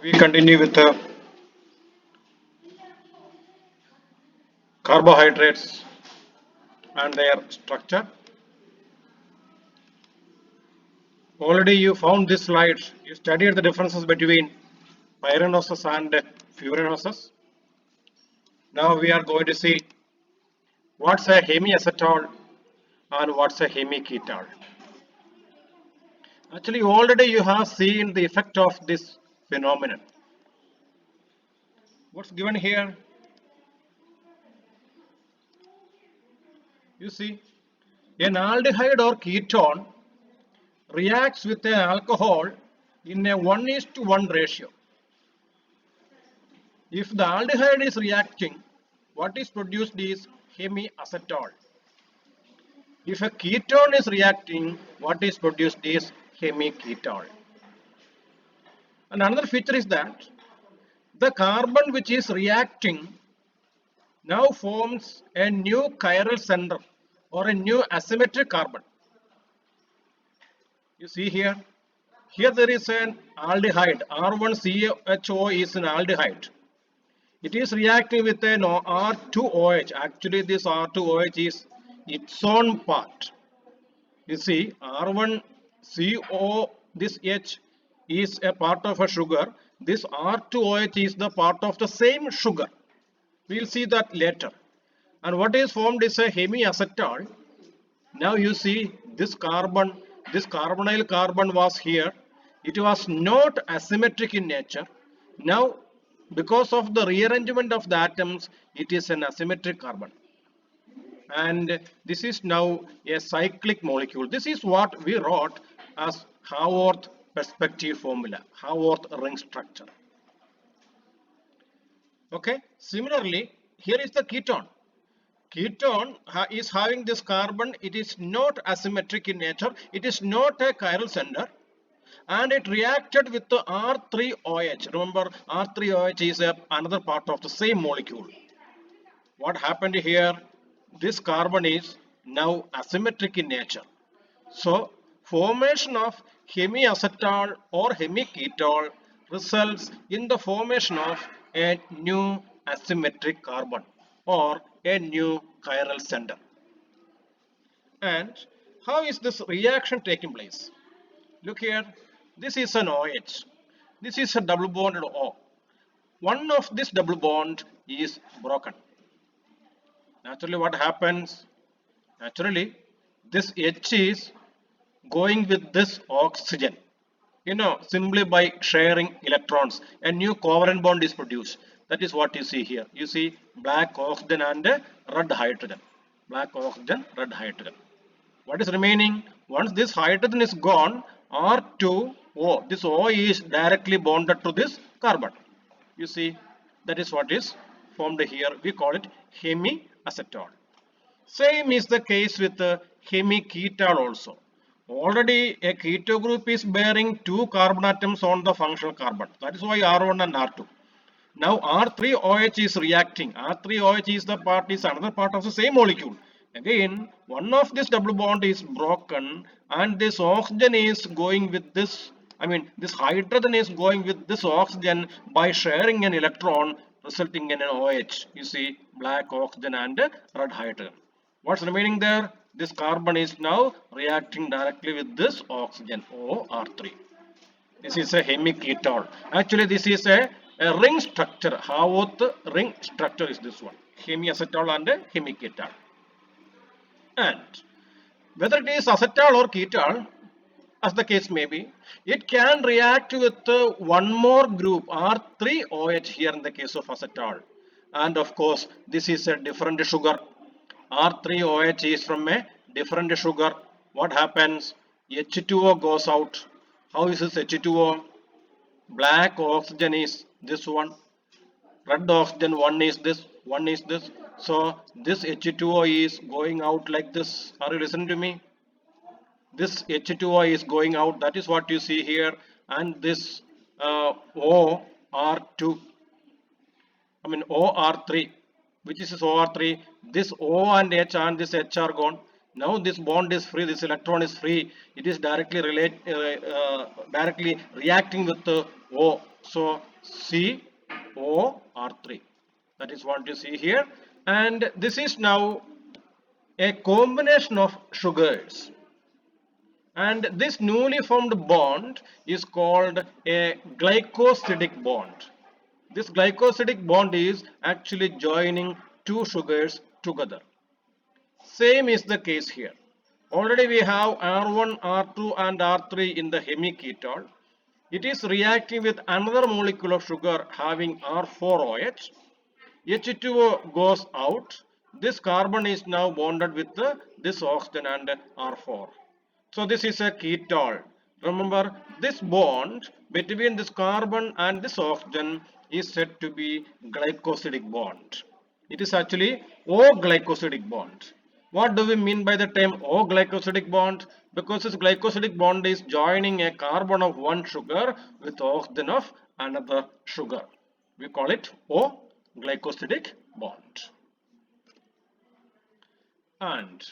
We continue with the carbohydrates and their structure. Already you found this slide. You studied the differences between pyrenosis and furanosis. Now we are going to see what's a hemiacetal and what's a hemiketal. Actually, already you have seen the effect of this phenomenon. What's given here? You see, an aldehyde or ketone reacts with an alcohol in a 1:1 ratio. If the aldehyde is reacting, what is produced is hemiacetal. If a ketone is reacting, what is produced is hemiketal. And another feature is that the carbon which is reacting now forms a new chiral center or a new asymmetric carbon. You see here, there is an aldehyde, R1CHO is an aldehyde. It is reacting with an R2OH. Actually, this R2OH is its own part. You see, R1CO, this H is a part of a sugar. This R2OH is the part of the same sugar. We will see that later. And what is formed is a hemiacetal. Now you see this carbon, this carbonyl carbon was here. It was not asymmetric in nature. Now, because of the rearrangement of the atoms, it is an asymmetric carbon. And this is now a cyclic molecule. This is what we wrote as Haworth perspective formula, Haworth ring structure. Okay, similarly, here is the ketone. Ketone is having this carbon. It is not asymmetric in nature. It is not a chiral center. And it reacted with the R3OH. Remember, R3OH is another part of the same molecule. What happened here? This carbon is now asymmetric in nature. So, formation of hemiacetal or hemiketal results in the formation of a new asymmetric carbon or a new chiral center. And how is this reaction taking place? Look here, this is an OH. This is a double bonded O. One of this double bond is broken. Naturally, what happens? Naturally, this H is going with this oxygen. Simply by sharing electrons, a new covalent bond is produced. That is what you see here. You see black oxygen and red hydrogen. Black oxygen, red hydrogen. What is remaining? Once this hydrogen is gone, R2O, this O is directly bonded to this carbon. You see, that is what is formed here. We call it hemiacetal. Same is the case with the hemiketal also. Already a keto group is bearing two carbon atoms on the functional carbon. That is why R1 and R2. Now R3OH is reacting. R3OH is another part of the same molecule. Again, one of this double bond is broken and this oxygen is going with this, this hydrogen is going with this oxygen by sharing an electron, resulting in an OH. You see, black oxygen and red hydrogen. What's remaining there? This carbon is now reacting directly with this oxygen, OR3. This is a hemiketal. Actually, this is a ring structure. Haworth ring structure is this one. Hemiacetal and hemiketal. And whether it is acetal or ketal, as the case may be, it can react with one more group, R3OH here in the case of acetal. And of course, this is a different sugar. R3OH is from a different sugar. What happens? H2O goes out. How is this H2O? Black oxygen is this one. Red oxygen, one is this, one is this. So this H2O is going out like this. Are you listening to me? This H2O is going out. That is what you see here. And this OR2, OR3. Which is OR3? This O and H and this H are gone. Now this bond is free. This electron is free. It is directly reacting with the O. So COR3. That is what you see here. And this is now a combination of sugars. And this newly formed bond is called a glycosidic bond. This glycosidic bond is actually joining two sugars together. Same is the case here. Already we have R1, R2 and R3 in the hemiketal. It is reacting with another molecule of sugar having R4OH. H2O goes out. This carbon is now bonded with this oxygen and R4. So this is a ketol. Remember, this bond between this carbon and this oxygen is said to be glycosidic bond. It is actually O-glycosidic bond. What do we mean by the term O-glycosidic bond? Because this glycosidic bond is joining a carbon of one sugar with oxygen of another sugar. We call it O-glycosidic bond. And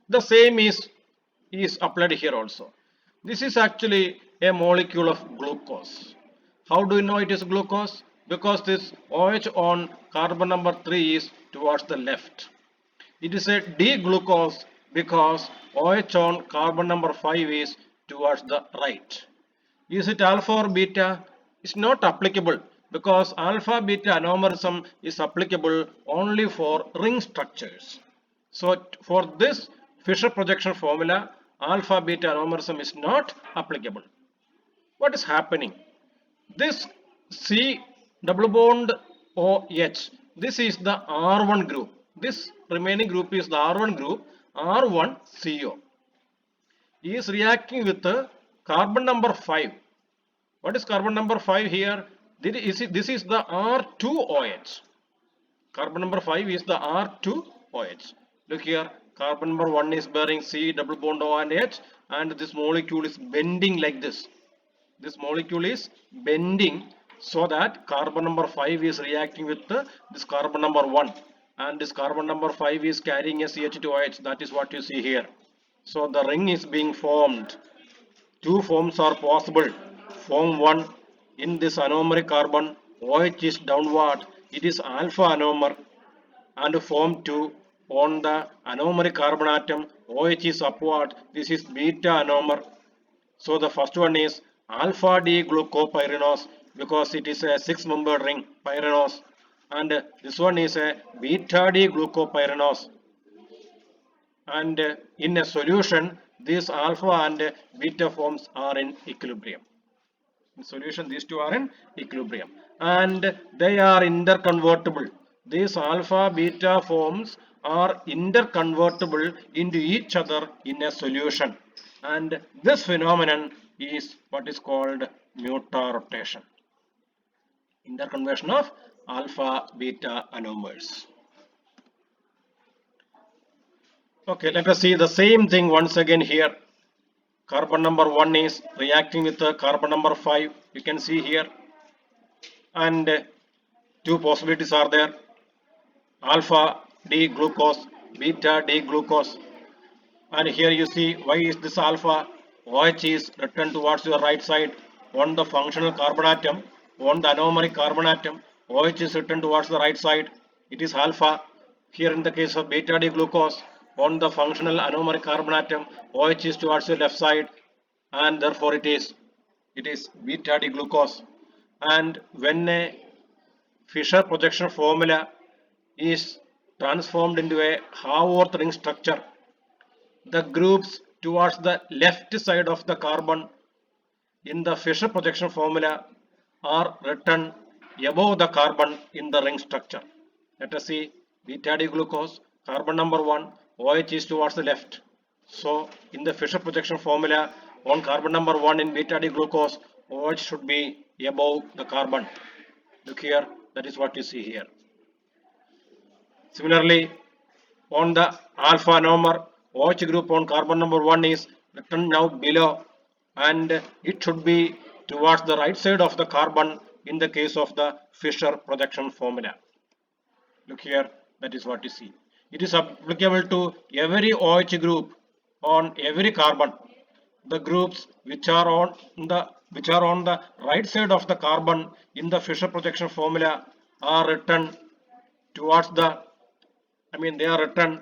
the same is applied here also. This is actually a molecule of glucose. How do you know it is glucose? Because this OH on carbon number 3 is towards the left. It is a D-glucose because OH on carbon number 5 is towards the right. Is it alpha or beta? It's not applicable because alpha beta anomerism is applicable only for ring structures. So for this Fisher projection formula, alpha beta anomerism is not applicable. What is happening? This C double bond OH, this is the R1 group. This remaining group is the R1 group, R1CO. Is reacting with the carbon number 5. What is carbon number 5 here? This is the R2OH. Carbon number 5 is the R2OH. Look here, carbon number 1 is bearing C double bond O and H, and this molecule is bending like this. This molecule is bending so that carbon number 5 is reacting with this carbon number 1, and this carbon number 5 is carrying a CH2OH. That is what you see here. So the ring is being formed. Two forms are possible. Form 1, in this anomeric carbon, OH is downward, it is alpha anomer, and form 2, on the anomeric carbon atom, OH is upward, this is beta anomer. So the first one is alpha D glucopyranose because it is a 6-membered ring, pyranose, and this one is a beta D glucopyranose. And in a solution, these alpha and beta forms are in equilibrium. In solution, these two are in equilibrium and they are interconvertible. These alpha beta forms are interconvertible into each other in a solution, and this phenomenon is what is called mutarotation, interconversion of alpha beta anomers. Okay, let us see the same thing once again here. Carbon number 1 is reacting with the carbon number 5, you can see here, and two possibilities are there: alpha D glucose, beta D glucose. And here you see, why is this alpha? OH is written towards your right side on the functional carbon atom, on the anomeric carbon atom, OH is written towards the right side, it is alpha. Here in the case of beta D glucose, on the functional anomeric carbon atom, OH is towards the left side, and therefore it is beta D glucose. And when a Fisher projection formula is transformed into a Haworth ring structure, the groups towards the left side of the carbon in the Fisher projection formula are written above the carbon in the ring structure. Let us see, beta D glucose, carbon number 1, OH is towards the left. So in the Fisher projection formula, on carbon number 1 in beta D glucose, OH should be above the carbon. Look here, that is what you see here. Similarly, on the alpha anomer, OH group on carbon number 1 is written now below, and it should be towards the right side of the carbon in the case of the Fisher projection formula. Look here, that is what you see. It is applicable to every OH group on every carbon. The groups which are on the which are on the right side of the carbon in the Fischer projection formula are written towards the, they are written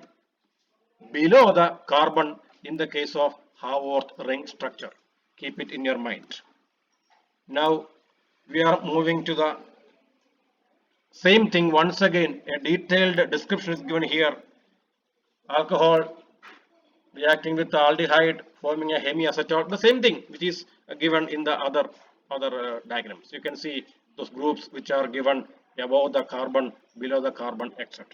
below the carbon in the case of Haworth ring structure. Keep it in your mind. Now we are moving to the same thing once again. A detailed description is given here. Alcohol reacting with the aldehyde forming a hemiacetal. The same thing which is given in the other diagrams. You can see those groups which are given above the carbon, below the carbon, etc.